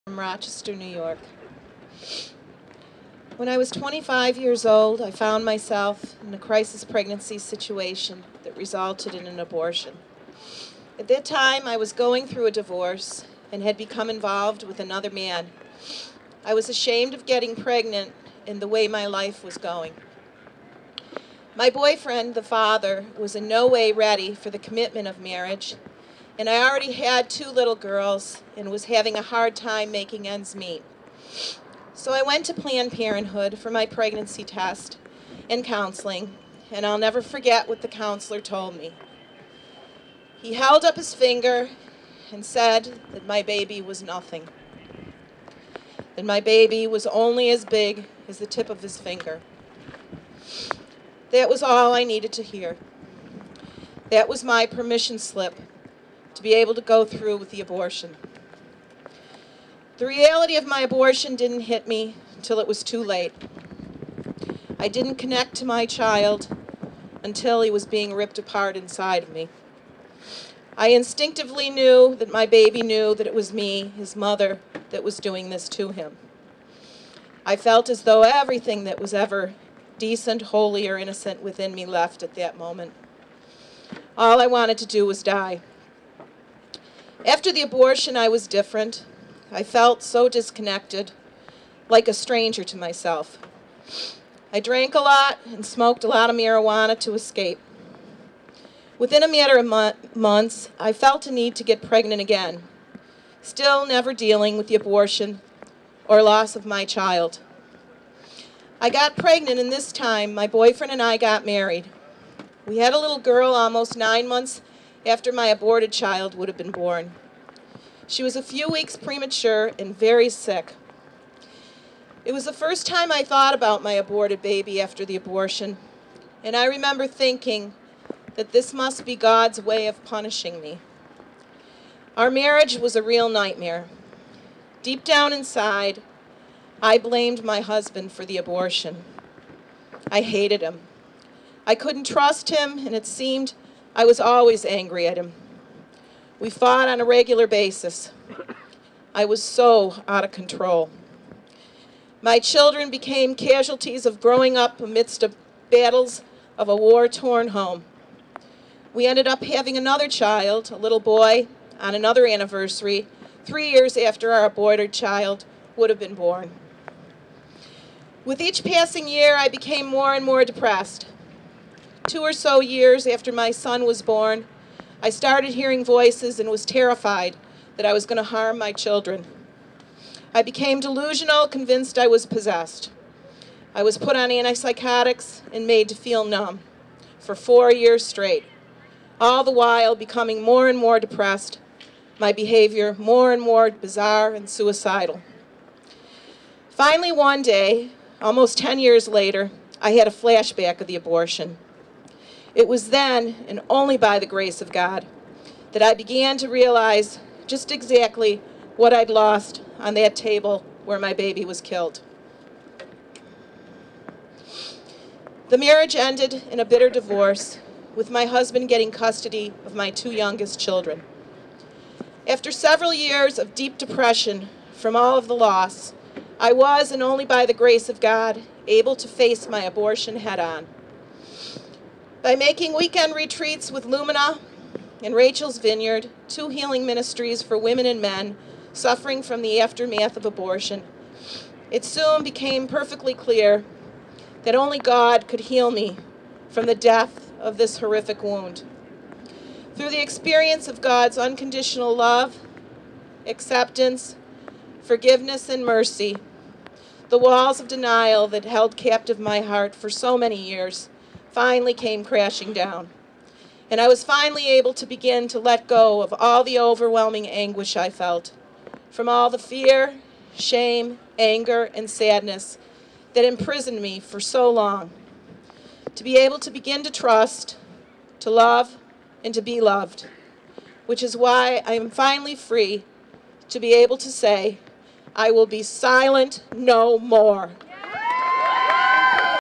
From Rochester, New York. When I was 25 years old, I found myself in a crisis pregnancy situation that resulted in an abortion. At that time, I was going through a divorce and had become involved with another man. I was ashamed of getting pregnant and the way my life was going. My boyfriend, the father, was in no way ready for the commitment of marriage, and I already had 2 little girls and was having a hard time making ends meet. So I went to Planned Parenthood for my pregnancy test and counseling, and I'll never forget what the counselor told me. He held up his finger and said that my baby was nothing, that my baby was only as big as the tip of his finger. That was all I needed to hear. That was my permission slip to be able to go through with the abortion. The reality of my abortion didn't hit me until it was too late. I didn't connect to my child until he was being ripped apart inside of me. I instinctively knew that my baby knew that it was me, his mother, that was doing this to him. I felt as though everything that was ever decent, holy, or innocent within me left at that moment. All I wanted to do was die. After the abortion, I was different. I felt so disconnected, like a stranger to myself. I drank a lot and smoked a lot of marijuana to escape. Within a matter of months, I felt a need to get pregnant again, still never dealing with the abortion or loss of my child. I got pregnant, and this time my boyfriend and I got married. We had a little girl almost 9 months after my aborted child would have been born. She was a few weeks premature and very sick. It was the first time I thought about my aborted baby after the abortion, and I remember thinking that this must be God's way of punishing me. Our marriage was a real nightmare. Deep down inside, I blamed my husband for the abortion. I hated him. I couldn't trust him, and it seemed I was always angry at him. We fought on a regular basis. I was so out of control. My children became casualties of growing up amidst the battles of a war-torn home. We ended up having another child, a little boy, on another anniversary, 3 years after our aborted child would have been born. With each passing year, I became more and more depressed. 2 or so years after my son was born, I started hearing voices and was terrified that I was going to harm my children. I became delusional, convinced I was possessed. I was put on antipsychotics and made to feel numb for 4 years straight, all the while becoming more and more depressed, my behavior more and more bizarre and suicidal. Finally, one day, almost 10 years later, I had a flashback of the abortion. It was then, and only by the grace of God, that I began to realize just exactly what I'd lost on that table where my baby was killed. The marriage ended in a bitter divorce, with my husband getting custody of my 2 youngest children. After several years of deep depression from all of the loss, I was, and only by the grace of God, able to face my abortion head-on. By making weekend retreats with Lumina and Rachel's Vineyard, 2 healing ministries for women and men suffering from the aftermath of abortion, it soon became perfectly clear that only God could heal me from the depth of this horrific wound. Through the experience of God's unconditional love, acceptance, forgiveness, and mercy, the walls of denial that held captive my heart for so many years finally came crashing down, and I was finally able to begin to let go of all the overwhelming anguish I felt, from all the fear, shame, anger, and sadness that imprisoned me for so long, to be able to begin to trust, to love, and to be loved, which is why I am finally free to be able to say, I will be silent no more.